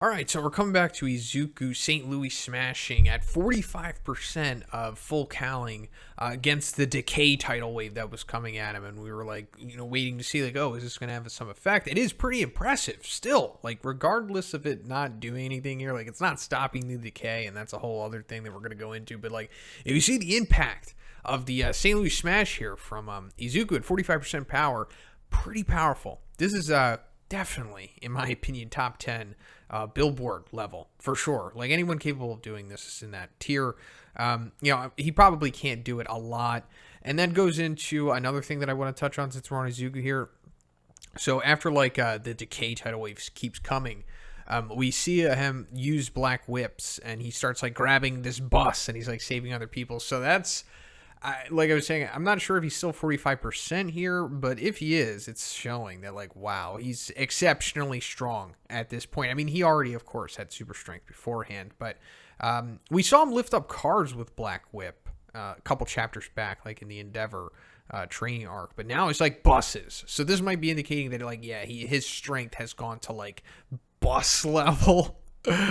All right, so we're coming back to Izuku St. Louis smashing at 45% of full calling against the decay tidal wave that was coming at him. And we were like, waiting to see, like, oh, is this going to have some effect? It is pretty impressive still, like, regardless of it not doing anything here. Like, it's not stopping the decay, and that's a whole other thing that we're going to go into. But, like, if you see the impact of the St. Louis smash here from Izuku at 45% power, pretty powerful. This is definitely, in my opinion, top 10 billboard level for sure. Like, anyone capable of doing this is in that tier. He probably can't do it a lot. And that goes into another thing that I want to touch on since we're on Izuku here. So after the decay tidal waves keeps coming, we see him use black whips, and he starts like grabbing this bus, and he's like saving other people. So that's like I was saying, I'm not sure if he's still 45% here, but if he is, it's showing that, like, wow, he's exceptionally strong at this point. I mean, he already, of course, had super strength beforehand, but we saw him lift up cars with Black Whip a couple chapters back, like in the Endeavor training arc, but now it's like buses. So this might be indicating that, like, yeah, his strength has gone to like bus level. He's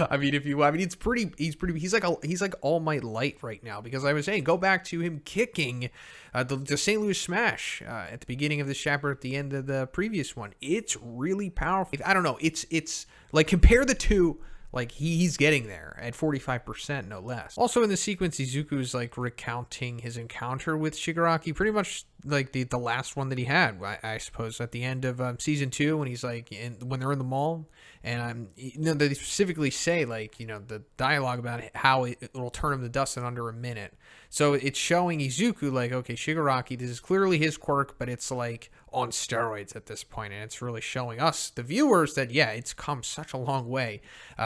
like All Might Light right now, because I was saying, go back to him kicking the St. Louis Smash at the beginning of this chapter, at the end of the previous one. It's really powerful. I don't know. It's like, compare the two. Like, he's getting there at 45%, no less. Also in the sequence, Izuku's like recounting his encounter with Shigaraki, pretty much like the last one that he had, I suppose, at the end of season 2, when he's like when they're in the mall, and they specifically say, like, the dialogue about how it'll turn him to dust in under a minute. So it's showing Izuku, like, okay, Shigaraki, this is clearly his quirk, but it's like on steroids at this point, and it's really showing us, the viewers, that yeah, it's come such a long way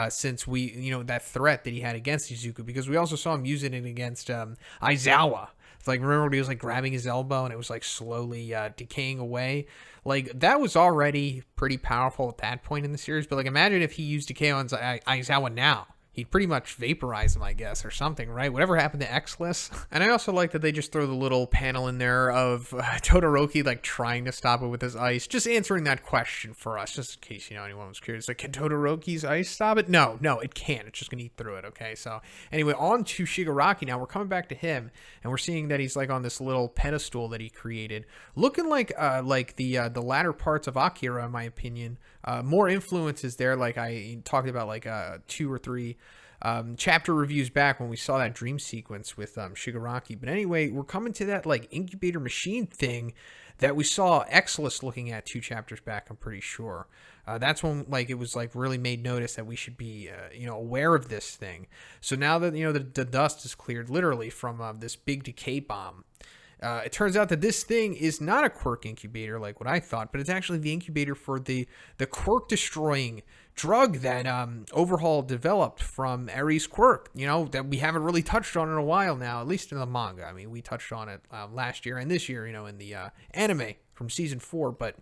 since we, that threat that he had against Izuku, because we also saw him using it against Aizawa. It's like, remember when he was like grabbing his elbow and it was like slowly decaying away? Like, that was already pretty powerful at that point in the series, but like, imagine if he used decay on Aizawa now. He'd pretty much vaporize him, I guess, or something, right? Whatever happened to Xless. And I also like that they just throw the little panel in there of Todoroki, like, trying to stop it with his ice. Just answering that question for us, just in case, anyone was curious. Like, can Todoroki's ice stop it? No, it can't. It's just going to eat through it, okay? So, anyway, on to Shigaraki now. We're coming back to him, and we're seeing that he's, like, on this little pedestal that he created. Looking like the latter parts of Akira, in my opinion. More influences there, like I talked about, like 2 or 3 chapter reviews back when we saw that dream sequence with Shigaraki. But anyway, we're coming to that like incubator machine thing that we saw Xless looking at 2 chapters back, I'm pretty sure. That's when, like, it was like really made notice that we should be aware of this thing. So now that the dust is cleared literally from this big decay bomb, it turns out that this thing is not a quirk incubator like what I thought, but it's actually the incubator for the quirk destroying drug that Overhaul developed from Eri's quirk, that we haven't really touched on in a while now, at least in the manga. I mean, we touched on it last year and this year, in the anime from season 4, but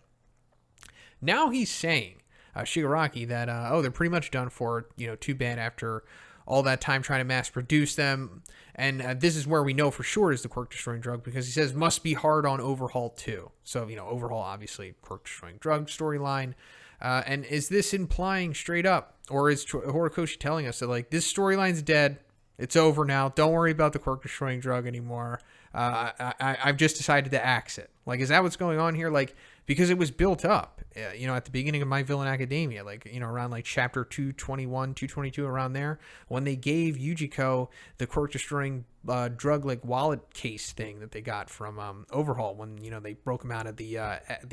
now he's saying, Shigaraki, that, they're pretty much done for, too bad after all that time trying to mass produce them. And this is where we know for sure is the quirk destroying drug, because he says must be hard on Overhaul too. So, Overhaul, obviously, quirk destroying drug storyline. And is this implying straight up, or is Horikoshi telling us that, like, this storyline's dead? It's over now. Don't worry about the quirk destroying drug anymore. I've just decided to axe it. Like, is that what's going on here? Like, because it was built up, at the beginning of My Villain Academia, like, around like chapter 221, 222, around there, when they gave Yujiko the quirk destroying drug, like, wallet case thing that they got from Overhaul when, they broke him out of the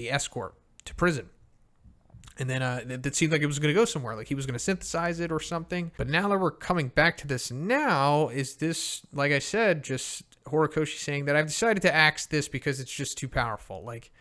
escort to prison. And then it seemed like it was going to go somewhere, like he was going to synthesize it or something. But now that we're coming back to this now, is this, like I said, just Horikoshi saying that I've decided to axe this because it's just too powerful? Like,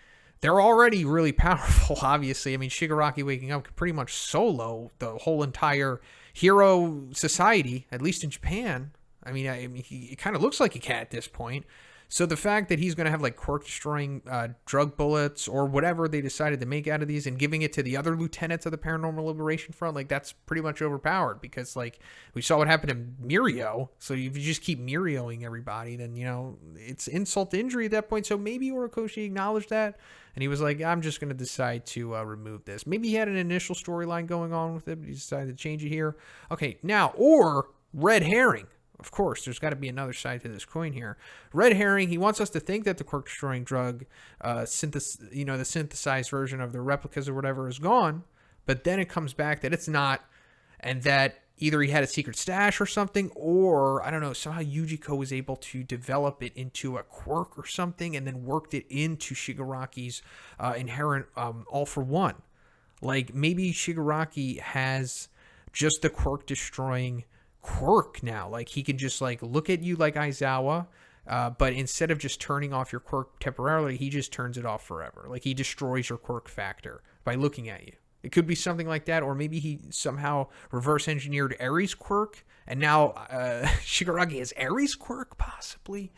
they're already really powerful, obviously. I mean, Shigaraki waking up could pretty much solo the whole entire hero society, at least in Japan. I mean, it kind of looks like he can at this point. So the fact that he's going to have like quirk destroying drug bullets or whatever they decided to make out of these and giving it to the other lieutenants of the Paranormal Liberation Front, like that's pretty much overpowered, because like we saw what happened to Mirio. So if you just keep Mirioing everybody, then, you know, it's insult to injury at that point. So maybe Horikoshi acknowledged that, and he was like, I'm just going to decide to remove this. Maybe he had an initial storyline going on with it, but he decided to change it here. Okay, now, or red herring. Of course, there's got to be another side to this coin here. Red herring, he wants us to think that the quirk-destroying drug, the synthesized version of the replicas or whatever is gone, but then it comes back that it's not, and that either he had a secret stash or something, or, I don't know, somehow Yujiko was able to develop it into a quirk or something and then worked it into Shigaraki's inherent all-for-one. Like, maybe Shigaraki has just the quirk-destroying quirk now. Like, he can just like look at you like Aizawa, but instead of just turning off your quirk temporarily, he just turns it off forever. Like, he destroys your quirk factor by looking at you. It could be something like that, or maybe he somehow reverse engineered Eri's quirk, and now Shigaraki has Eri's quirk, possibly.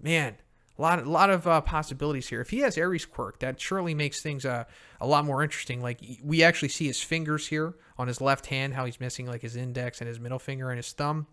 Man, a lot of possibilities here. If he has Eri's quirk, that surely makes things a lot more interesting. Like, we actually see his fingers here on his left hand, how he's missing like his index and his middle finger and his thumb,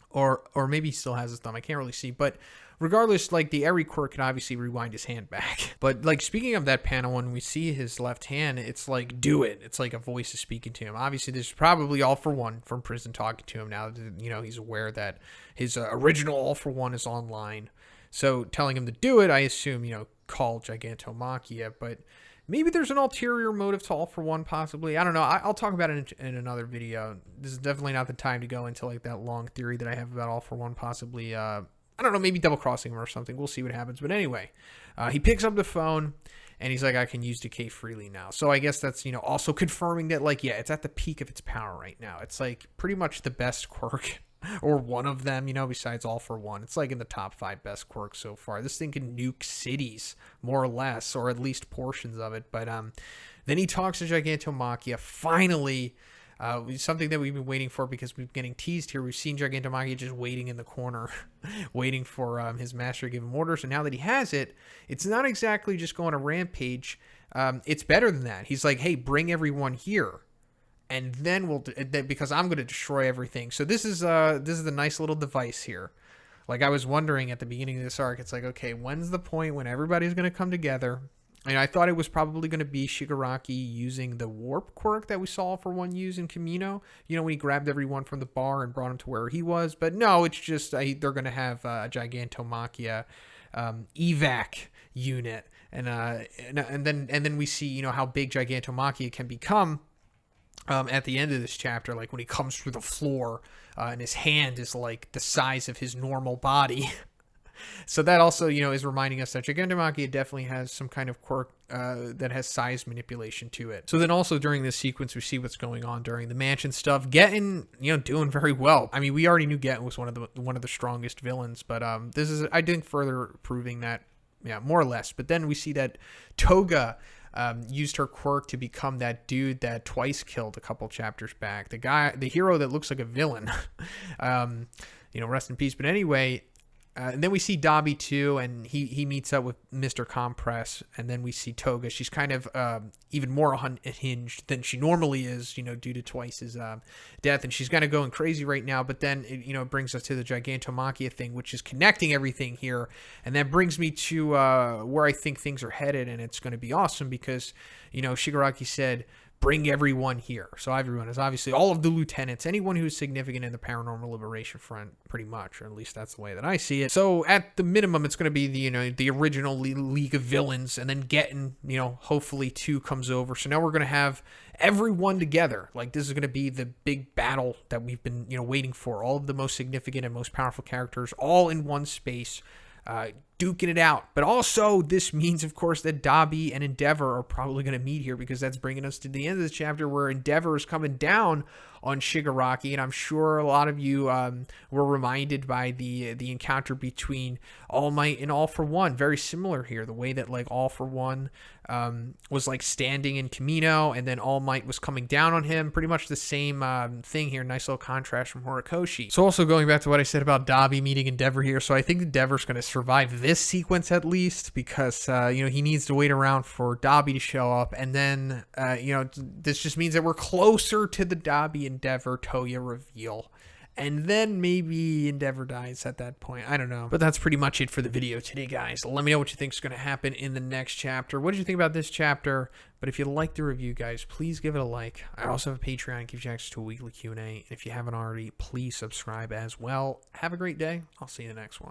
or maybe he still has his thumb. I can't really see, but regardless, like, the Eri quirk can obviously rewind his hand back. But like, speaking of that panel, when we see his left hand, it's like, do it. It's like a voice is speaking to him. Obviously, this is probably All For One from prison talking to him now that, you know, he's aware that his original All For One is online. So telling him to do it, I assume, you know, call Gigantomachia, but maybe there's an ulterior motive to All For One, possibly. I don't know. I'll talk about it in another video. This is definitely not the time to go into like that long theory that I have about All For One, possibly. I don't know, maybe double crossing him or something. We'll see what happens. But anyway, he picks up the phone and he's like, I can use decay freely now. So I guess that's, you know, also confirming that, like, yeah, it's at the peak of its power right now. It's like pretty much the best quirk, or one of them, you know, besides All For One. It's like in the top 5 best quirks so far. This thing can nuke cities, more or less, or at least portions of it. But then he talks to Gigantomachia. Finally, something that we've been waiting for, because we've been getting teased here. We've seen Gigantomachia just waiting in the corner, waiting for his master to give him orders. And now that he has it, it's not exactly just going a rampage. It's better than that. He's like, hey, bring everyone here, and then because I'm going to destroy everything. So this is a nice little device here. Like, I was wondering at the beginning of this arc, it's like, okay, when's the point when everybody's going to come together? And I thought it was probably going to be Shigaraki using the warp quirk that we saw for one use in Kamino. You know, when he grabbed everyone from the bar and brought them to where he was. But no, it's just they're going to have a Gigantomachia evac unit, and then we see, you know, how big Gigantomachia can become. At the end of this chapter, like when he comes through the floor, and his hand is like the size of his normal body. So that also, you know, is reminding us that Gigantomachia definitely has some kind of quirk that has size manipulation to it. So then also during this sequence, we see what's going on during the mansion stuff. Getten, you know, doing very well. I mean, we already knew Getten was one of the strongest villains, but this is, I think, further proving that, yeah, more or less. But then we see that Toga used her quirk to become that dude that Twice killed a couple chapters back. The hero that looks like a villain. You know, rest in peace. But anyway, and then we see Dabi too, and he meets up with Mr. Compress, and then we see Toga. She's kind of even more unhinged than she normally is, you know, due to Twice's death, and she's kind of going crazy right now. But then it brings us to the Gigantomachia thing, which is connecting everything here, and that brings me to where I think things are headed, and it's going to be awesome because, you know, Shigaraki said, bring everyone here. So everyone is obviously all of the lieutenants, anyone who's significant in the Paranormal Liberation Front, pretty much, or at least that's the way that I see it. So at the minimum, it's going to be the original League of Villains, and then Getten, hopefully 2 comes over. So now we're going to have everyone together. Like, this is going to be the big battle that we've been, waiting for. All of the most significant and most powerful characters all in one space. duking it out. But also, this means, of course, that Dabi and Endeavor are probably going to meet here, because that's bringing us to the end of this chapter where Endeavor is coming down on Shigaraki, and I'm sure a lot of you were reminded by the encounter between All Might and All for One. Very similar here, the way that like All for One was like standing in Kamino, and then All Might was coming down on him. Pretty much the same thing here. Nice little contrast from Horikoshi. So also going back to what I said about Dabi meeting Endeavor here, so I think Endeavor's going to survive this sequence at least, because he needs to wait around for Dabi to show up, and then this just means that we're closer to the Dabi Endeavor Toya reveal. And then maybe Endeavor dies at that point. I don't know. But that's pretty much it for the video today, guys. Let me know what you think is going to happen in the next chapter. What did you think about this chapter? But if you like the review, guys, please give it a like. I also have a Patreon. It gives you access to a weekly Q&A. And if you haven't already, please subscribe as well. Have a great day. I'll see you in the next one.